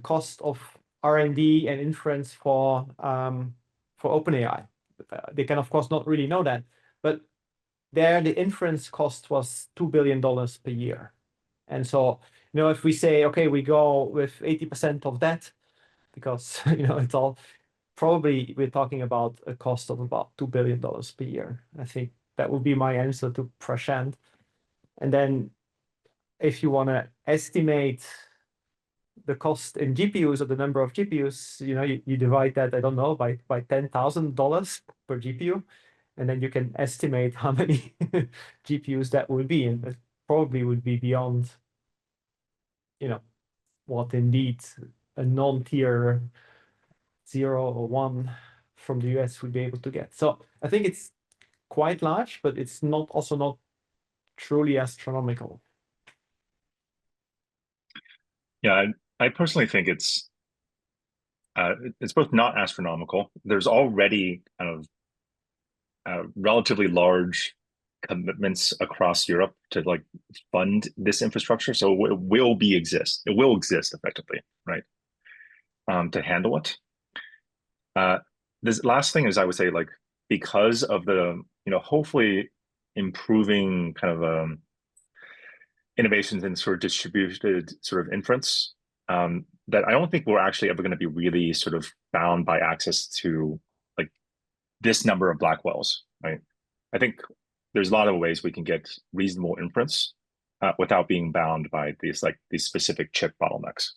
cost of R&D and inference for OpenAI. They can of course not really know that, but there the inference cost was $2 billion per year. And so if we say, okay, we go with 80% of that, because it's all probably we're talking about a cost of about $2 billion per year. I think that would be my answer to Prashant. And then if you want to estimate the cost in GPUs or the number of GPUs, you divide that, I don't know, by $10,000 per GPU, and then you can estimate how many GPUs that would be, and it probably would be beyond, what indeed a non-tier 0 or 1 from the US would be able to get. So I think it's quite large, but it's also not truly astronomical. Yeah, I personally think it's both not astronomical. There's already kind of relatively large commitments across Europe to like fund this infrastructure, so it will exist effectively, right? To handle it. This last thing is, I would say, like, because of the hopefully improving kind of innovations in sort of distributed sort of inference, that I don't think we're actually ever going to be really sort of bound by access to like this number of Blackwells, right? I think there's a lot of ways we can get reasonable inference without being bound by these specific chip bottlenecks.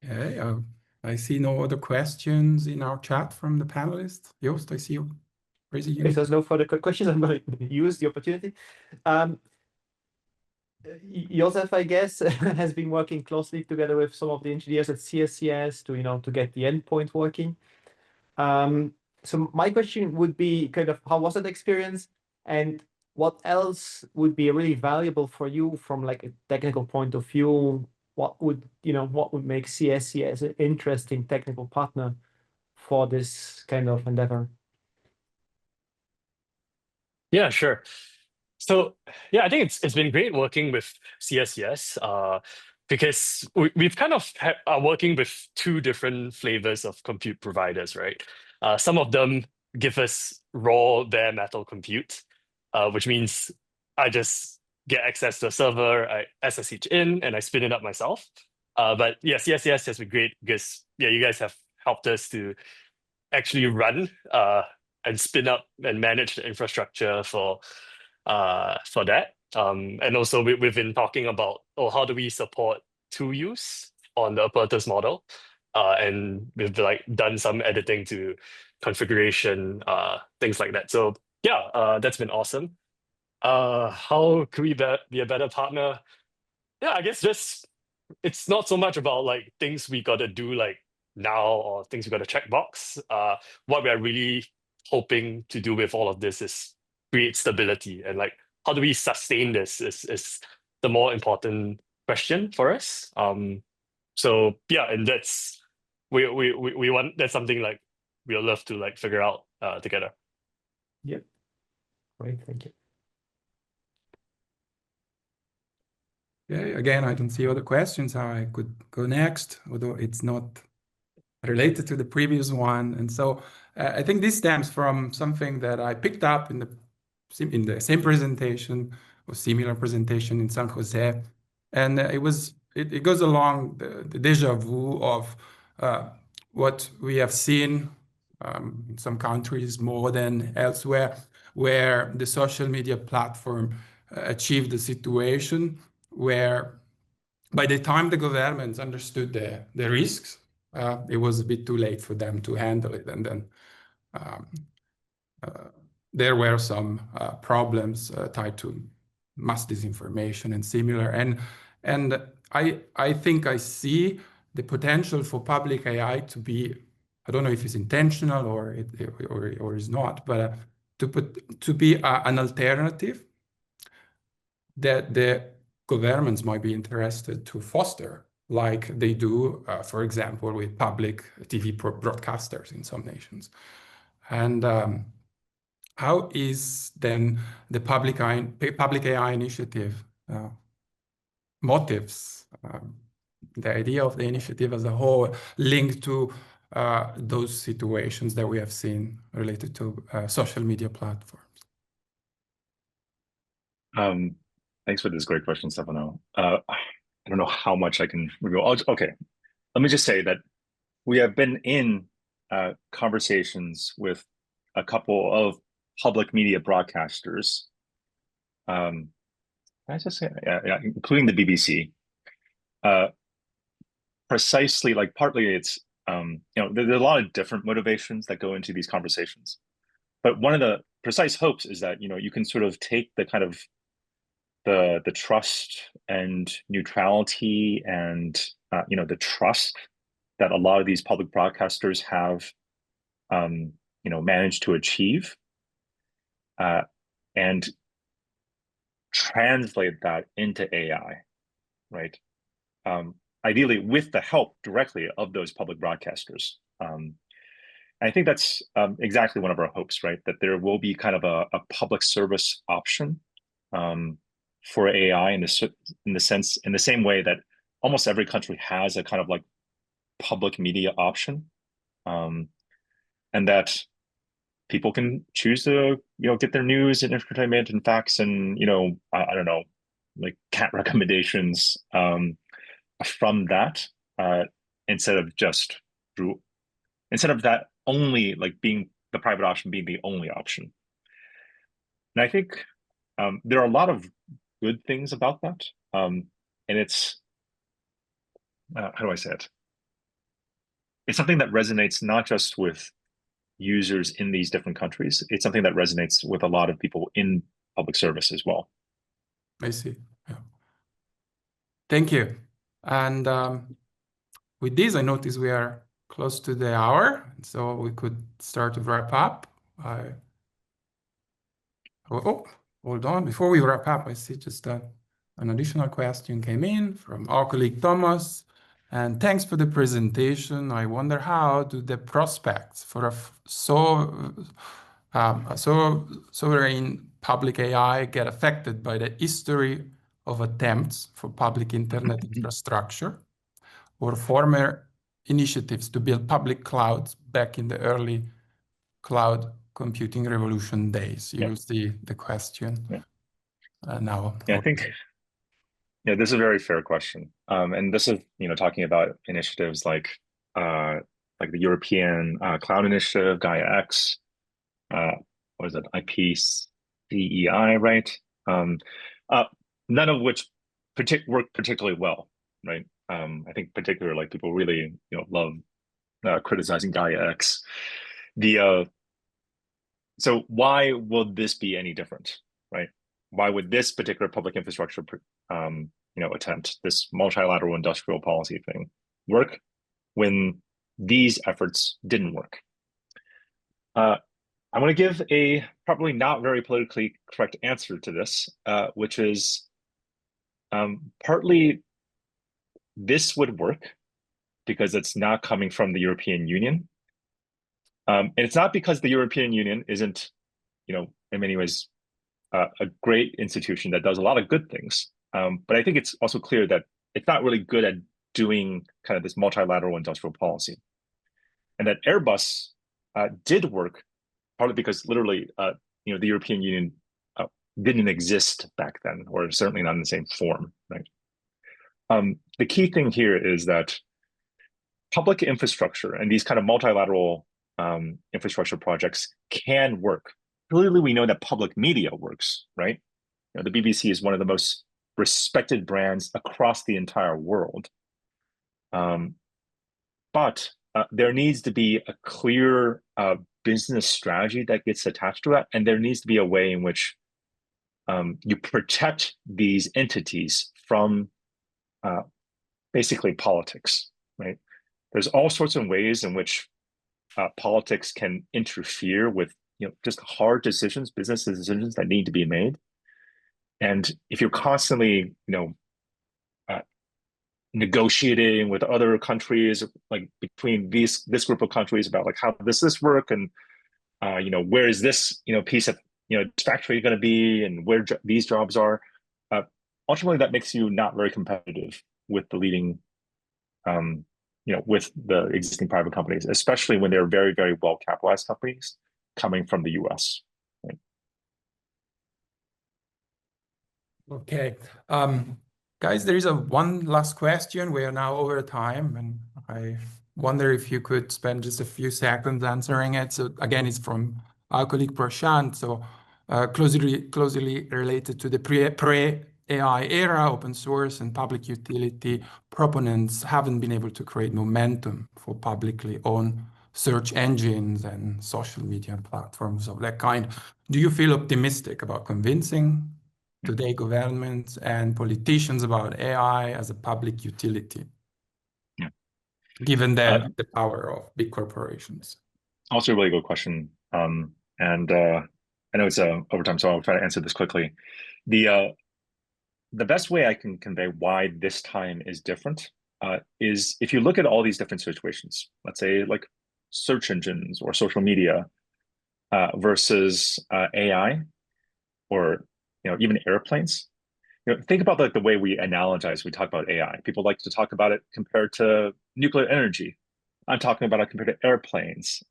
Okay, I see no other questions in our chat from the panelists. Joost, I see you raising your If there's no further questions, I'm going to use the opportunity. Joseph, I guess, has been working closely together with some of the engineers at CSCS to get the endpoint working. So my question would be kind of how was that experience, and what else would be really valuable for you from like a technical point of view? What would make CSCS an interesting technical partner for this kind of endeavor? Yeah, sure. So yeah, I think it's been great working with CSCS because we've kind of are working with two different flavors of compute providers, right? Some of them give us raw bare metal compute, which means I just get access to a server, I SSH in, and I spin it up myself. But yeah, CSCS has been great because yeah, you guys have helped us to actually run and spin up and manage the infrastructure for that. And also we've been talking about, how do we support two use on the apparatus model? And we've like done some editing to configuration, things like that. So yeah, that's been awesome. How can we be a better partner? Yeah, I guess just it's not so much about like things we got to do like now or things we got to check box. What we are really hoping to do with all of this is create stability, and like how do we sustain this is the more important question for us. So yeah, and that's we want that's something like we'll love to like figure out together. Yep. Great, thank you. Okay, again, I don't see other questions. I could go next, although it's not related to the previous one. And so I think this stems from something that I picked up in the same presentation or similar presentation in San Jose. And it goes along the deja vu of what we have seen in some countries more than elsewhere, where the social media platform achieved a situation where by the time the governments understood the risks, it was a bit too late for them to handle it. And then there were some problems tied to mass disinformation and similar. And I think I see the potential for public AI to be, I don't know if it's intentional or is not, but to be an alternative that the governments might be interested to foster, like they do, for example, with public TV broadcasters in some nations. And how is then the public AI initiative motives, the idea of the initiative as a whole linked to those situations that we have seen related to social media platforms? Thanks for this great question, Stefano. I don't know how much I can reveal. Okay, let me just say that we have been in conversations with a couple of public media broadcasters. Can I just say, including the BBC. Precisely, like partly it's there's a lot of different motivations that go into these conversations, but one of the precise hopes is that you can sort of take the kind of the trust and neutrality and the trust that a lot of these public broadcasters have managed to achieve and translate that into AI, right? Ideally with the help directly of those public broadcasters. I think that's exactly one of our hopes, right? That there will be kind of a public service option for AI in the same way that almost every country has a kind of like public media option, and that people can choose to get their news and entertainment and facts and I don't know, like cat recommendations from that instead of that only like being the private option being the only option. And I think there are a lot of good things about that. And it's how do I say it? it's something that resonates not just with users in these different countries. It's something that resonates with a lot of people in public service as well. I see. Yeah. Thank you. And with this, I notice we are close to the hour, so we could start to wrap up. Hold on. Before we wrap up, I see just an additional question came in from our colleague Thomas. And thanks for the presentation. I wonder how do the prospects for a sovereign public AI get affected by the history of attempts for public internet infrastructure or former initiatives to build public clouds back in the early cloud computing revolution days? You will see the question now. Yeah, I think this is a very fair question. And this is, talking about initiatives like the European Cloud Initiative, Gaia X, what is it, IPCEI, right? None of which work particularly well, right? I think particularly like people really, love criticizing Gaia X. So why will this be any different, right? Why would this particular public infrastructure, attempt, this multilateral industrial policy thing, work when these efforts didn't work? I'm going to give a probably not very politically correct answer to this, which is partly this would work because it's not coming from the European Union. And it's not because the European Union isn't, in many ways, a great institution that does a lot of good things. But I think it's also clear that it's not really good at doing kind of this multilateral industrial policy. And that Airbus did work partly because literally, the European Union didn't exist back then, or certainly not in the same form, right? The key thing here is that public infrastructure and these kind of multilateral infrastructure projects can work. Clearly, we know that public media works, right? The BBC is one of the most respected brands across the entire world. But there needs to be a clear business strategy that gets attached to that. And there needs to be a way in which you protect these entities from basically politics, right? There's all sorts of ways in which politics can interfere with just hard decisions, business decisions that need to be made. And if you're constantly, negotiating with other countries, like between this group of countries about like how does this work, and where is this piece of factory going to be, and where these jobs are, ultimately that makes you not very competitive with the leading, with the existing private companies, especially when they're very, very well capitalized companies coming from the US. Right? Okay. Guys, there is one last question. We are now over time, and I wonder if you could spend just a few seconds answering it. So again, it's from our colleague Prashant. So closely related to the pre-AI era, open source and public utility proponents haven't been able to create momentum for publicly owned search engines and social media platforms of that kind. Do you feel optimistic about convincing today governments and politicians about AI as a public utility, given the power of big corporations? Also a really good question. And I know it's over time, so I'll try to answer this quickly. The best way I can convey why this time is different is if you look at all these different situations, let's say like search engines or social media versus AI, or even airplanes. Think about like the way we analogize. We talk about AI. People like to talk about it compared to nuclear energy. I'm talking about it compared to airplanes.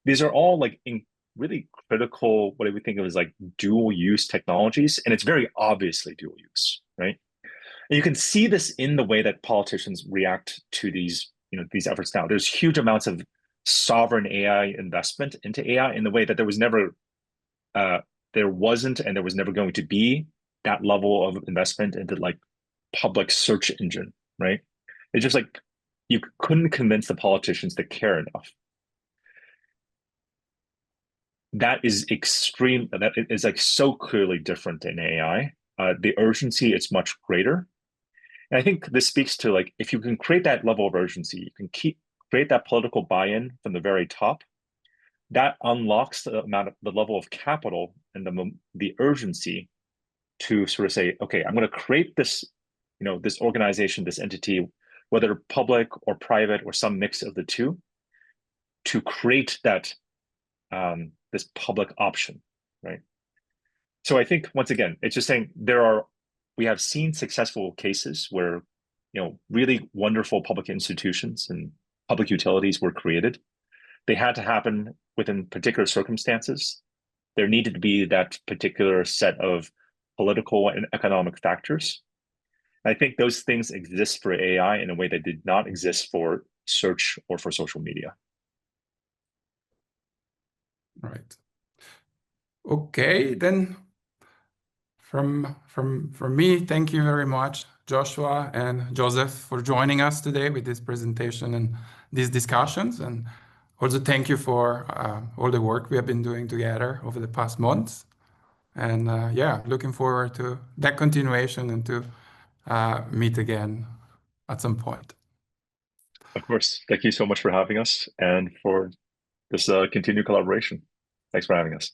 These are all like really critical, what we think of as like dual use technologies, and it's very obviously dual use, right? And you can see this in the way that politicians react to these efforts now. There's huge amounts of sovereign AI investment into AI in the way that there wasn't and there was never going to be that level of investment into like public search engine, right? It's just like you couldn't convince the politicians to care enough. That is extreme. That is like so clearly different in AI. The urgency is much greater. And I think this speaks to like, if you can create that level of urgency, you can create that political buy-in from the very top, that unlocks the level of capital and the urgency to sort of say, okay, I'm going to create this, this organization, this entity, whether public or private or some mix of the two, to create that this public option, right? So I think once again, it's just saying we have seen successful cases where really wonderful public institutions and public utilities were created. They had to happen within particular circumstances. There needed to be that particular set of political and economic factors. I think those things exist for AI in a way that did not exist for search or for social media. Right. Okay, then from me, thank you very much, Joshua and Joseph, for joining us today with this presentation and these discussions. And also thank you for all the work we have been doing together over the past months. And yeah, looking forward to that continuation and to meet again at some point. Of course. Thank you so much for having us and for this continued collaboration. Thanks for having us.